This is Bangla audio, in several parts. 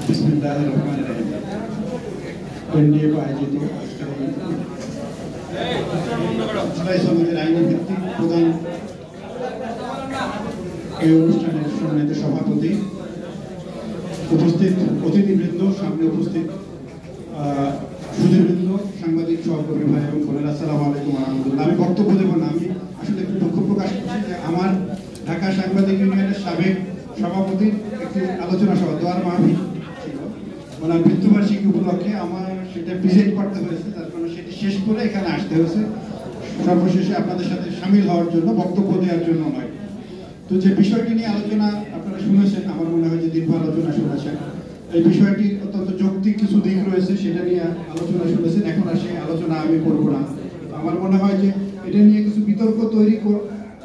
बिस्मिल्लाहिर्रहमानिर्रहीम। एनडीए को आयोजित জুলাই সমিতির আইনি ভিত্তিক প্রধান এই অনুষ্ঠানের সম্মানিত সভাপতি, উপস্থিত অতিথিবৃন্দ, সামনে উপস্থিত সুধীবৃন্দ, সাংবাদিক সহকর্মী ভাই এবং বোনেরা, আসসালামু আলাইকুম ওয়া রাহমাতুল্লাহ। আমি বক্তব্য দেব না, আমি আসলে একটু দুঃখ প্রকাশ করছি যে আমার ঢাকা সাংবাদিক ইউনিয়নের সাবেক সভাপতির একটি আলোচনা সভা দোয়ার মাহফিল ছিল, ওনার মৃত্যুবার্ষিকী উপলক্ষে আমার সেটা প্রেজেন্ট করতে হয়েছে, তার কারণে সেটি শেষ করে এখানে আসতে হয়েছে সর্বশেষে আপনাদের সাথে সামিল হওয়ার জন্য, বক্তব্য দেওয়ার জন্য নয়। তো যে বিষয়টি নিয়ে আলোচনা আপনারা শুনেছেন, আমার মনে হয় যে দীর্ঘ আলোচনা শুনেছেন, এই বিষয়টির অত্যন্ত যৌক্তিক কিছু দিক রয়েছে, সেটা নিয়ে আলোচনা শুনেছেন। এখন আর সেই আলোচনা আমি করব না। আমার মনে হয় যে এটা নিয়ে কিছু বিতর্ক তৈরি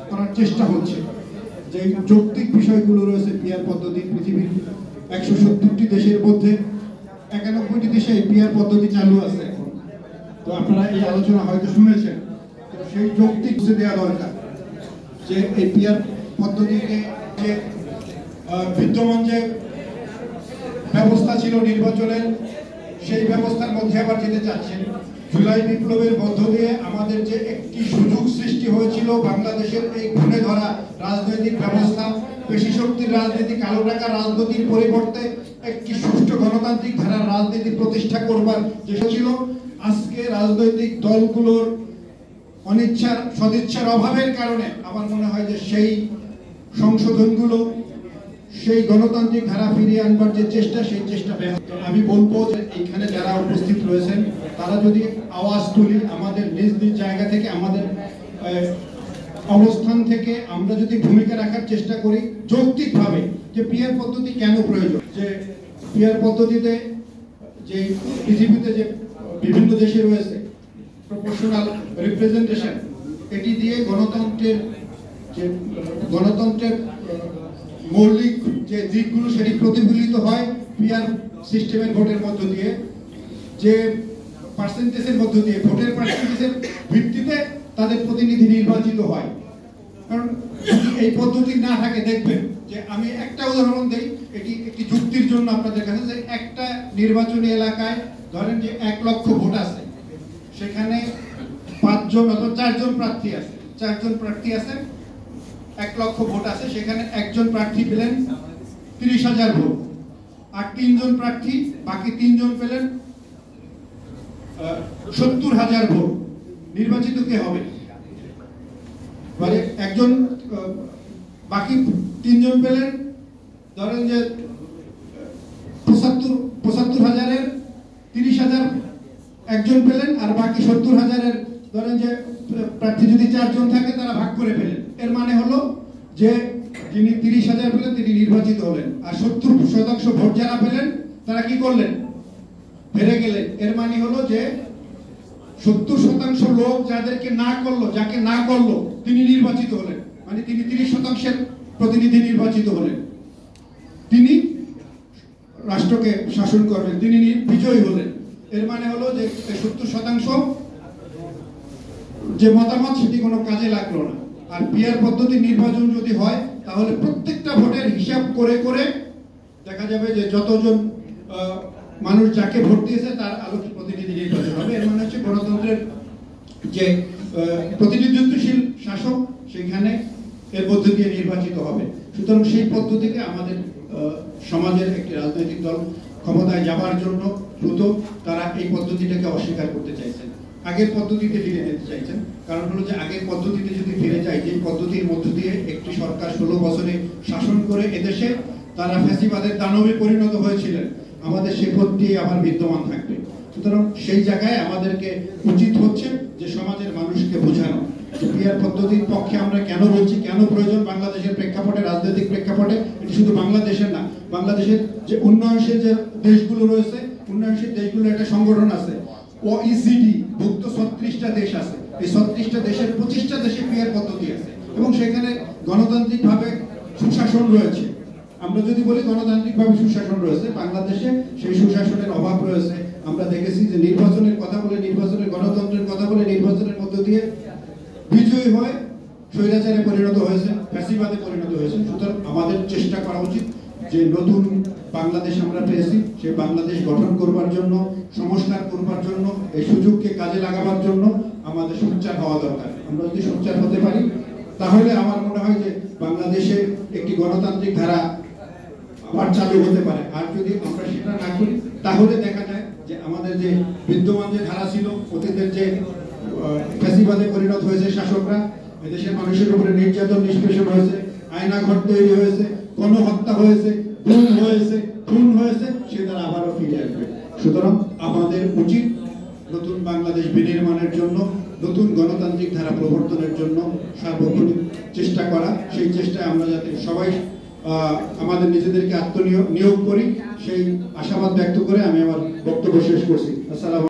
করার চেষ্টা হচ্ছে, যে যৌক্তিক বিষয়গুলো রয়েছে। পিআর পদ্ধতি পৃথিবীর 170টি দেশের মধ্যে 91টি দেশে এই পিআর পদ্ধতি চালু আছে এখন। তো আপনারা এই আলোচনা হয়তো শুনেছেন, তো সেই যৌক্তিক দেওয়া দরকার যে এই পিআর পদ্ধতিকে যে বিদ্যমান যে ব্যবস্থা ছিল নির্বাচনের, সেই ব্যবস্থার মধ্যে আবার যেতে চাচ্ছেন। জুলাই বিপ্লবের মধ্য দিয়ে আমাদের যে একটি সুযোগ সৃষ্টি হয়েছিল বাংলাদেশের এই ঘুরে ধরা রাজনৈতিক ব্যবস্থা, পেশি শক্তির রাজনীতি, কালো টাকা রাজনীতির পরিবর্তে একটি সুষ্ঠু গণতান্ত্রিক ধারার রাজনীতি প্রতিষ্ঠা করবার যে ছিল, আজকে রাজনৈতিক দলগুলোর অনিচ্ছার সদিচ্ছার অভাবের কারণে আমার মনে হয় যে সেই সংশোধনগুলো, সেই গণতান্ত্রিক ধারা ফিরিয়ে আনবার যে চেষ্টা, সেই চেষ্টা ব্যাহত। আমি বলবো যে এইখানে যারা উপস্থিত রয়েছেন তারা যদি আওয়াজ তুলি, আমাদের নিজ নিজ জায়গা থেকে, আমাদের অবস্থান থেকে আমরা যদি ভূমিকা রাখার চেষ্টা করি যৌক্তিকভাবে, যে পিআর পদ্ধতি কেন প্রয়োজন, যে পিআর পদ্ধতিতে যে পৃথিবীতে যে বিভিন্ন দেশে রয়েছে প্রপোর্শনাল রিপ্রেজেন্টেশন, এটি দিয়ে গণতন্ত্রের মৌলিক যে দিকগুলো সেটি প্রতিফলিত হয় পিআর সিস্টেমের ভোটের মধ্য দিয়ে, যে পার্সেন্টেজের মধ্য দিয়ে, ভোটের পার্সেন্টেজের ভিত্তিতে তাদের প্রতিনিধি নির্বাচিত হয়। কারণ এই পদ্ধতি না থাকে, দেখবেন যে আমি একটা উদাহরণ দেই, এটি একটি যুক্তির জন্য আপনাদের কাছে, যে একটা নির্বাচনী এলাকায় ধরেন যে 1 লক্ষ ভোট আছে, সেখানে 5 জন অথবা 4 জন প্রার্থী আছে, 4 জন প্রার্থী আছে, 1 লক্ষ ভোট আছে, সেখানে একজন প্রার্থী পেলেন 30,000 ভোট, আর 3 জন প্রার্থী, বাকি 3 জন পেলেন 70,000 ভোট। নির্বাচিত কে হবে? মানে একজন, বাকি 3 জন পেলেন ধরেন যে 75,000-এর 30,000 একজন পেলেন, আর বাকি 70,000-এর ধরেন যে প্রার্থী যদি 4 জন থাকে তারা ভাগ করে পেলেন। এর মানে হলো যে যিনি 30,000 পেলেন তিনি নির্বাচিত হলেন, আর 70% ভোট যারা পেলেন তারা কি করলেন? হেরে গেলেন। এর মানে হলো যে 70% লোক যাদেরকে না করলো, যাকে না করলো, তিনি নির্বাচিত হলেন, মানে তিনি 30%-এর প্রতিনিধি নির্বাচিত হলেন, তিনি রাষ্ট্রকে শাসন করবেন, তিনি বিজয়ী হলেন। এর মানে হলো যে 70% যে মতামত সেটি কোনো কাজে লাগলো না। আর পিআর পদ্ধতি নির্বাচন যদি হয় তাহলে প্রত্যেকটা ভোটের হিসাব করে করে দেখা যাবে যে যতজন মানুষ যাকে ভোট দিয়েছে তার আলোকিত প্রতিনিধি নির্বাচন হবে। এর মানে হচ্ছে গণতন্ত্রের যে প্রতিনিধিত্বশীল শাসক সেখানে এর মধ্য দিয়ে নির্বাচিত হবে। সুতরাং সেই পদ্ধতিকে আমাদের সমাজের একটি রাজনৈতিক দল ক্ষমতায় যাবার জন্য দ্রুত তারা এই পদ্ধতিটাকে অস্বীকার করতে চাইছেন, আগের পদ্ধতিতে ফিরে যেতে চাইছেন। কারণ হলো যে আগের পদ্ধতিতে যদি ফিরে যায়, যে পদ্ধতির মধ্য দিয়ে একটি সরকার 16 বছরে শাসন করে এদেশে তারা ফ্যাসিবাদের দানবে পরিণত হয়েছিলেন, আমাদের সেই পথ দিয়ে আবার বিদ্যমান থাকবে। সুতরাং সেই জায়গায় আমাদেরকে উচিত হচ্ছে যে সমাজের মানুষকে বোঝানো যে পিআর পদ্ধতির পক্ষে আমরা কেন বলছি, কেন প্রয়োজন বাংলাদেশের প্রেক্ষাপটে, রাজনৈতিক প্রেক্ষাপটে। এটি শুধু বাংলাদেশের না, বাংলাদেশের যে উন্নয়নশীল যে দেশগুলো রয়েছে, উন্নয়নশীল দেশগুলোর একটা সংগঠন আছে OECD, ভুক্ত 36টা দেশ আছে। এই 36টা দেশের 25টা দেশে পিআর পদ্ধতি আছে এবং সেখানে গণতান্ত্রিকভাবে সুশাসন রয়েছে। আমরা যদি বলি গণতান্ত্রিকভাবে সুশাসন রয়েছে, বাংলাদেশে সেই সুশাসনের অভাব রয়েছে। আমরা দেখেছি যে নির্বাচনের কথা বলে, নির্বাচনের গণতন্ত্রের কথা বলে, নির্বাচনের মধ্য দিয়ে বিজয়ী হয়ে স্বৈরাচারে পরিণত হয়েছে, ফ্যাসিবাদে পরিণত হয়েছে। সুতরাং আমাদের চেষ্টা করা উচিত যে নতুন বাংলাদেশ আমরা পেয়েছি, সেই বাংলাদেশ গঠন করবার জন্য, সংস্কার করবার জন্য, এই সুযোগকে কাজে লাগাবার জন্য আমাদের সোচ্চার হওয়া দরকার। আমরা যদি সোচ্চার হতে পারি তাহলে আমার মনে হয় যে বাংলাদেশে একটি গণতান্ত্রিক ধারা আবার চালু হতে পারে। আর যদি আমরা সেটা না করি তাহলে দেখা যায় যে আমাদের যে বিদ্যমান যে ধারা ছিল, অতীতের যে ফ্যাসিবাদে পরিণত হয়েছে শাসকরা, এদেশের মানুষের উপরে নির্যাতন নিষ্পেষণ হয়েছে, আয়নাঘর তৈরি হয়েছে, গণহত্যা হয়েছে, গুম হয়েছে, খুন হয়েছে, সে তারা আবারও ফিরে আসবে। সুতরাং আমাদের উচিত নতুন বাংলাদেশ বিনির্মাণের জন্য, নতুন গণতান্ত্রিক ধারা প্রবর্তনের জন্য সার্বক্ষণিক চেষ্টা করা। সেই চেষ্টায় আমরা যাতে সবাই আমাদের নিজেদেরকে আত্মনিয়োগ করি, সেই আশাবাদ ব্যক্ত করে আমি আমার বক্তব্য শেষ করছি। আসসালামু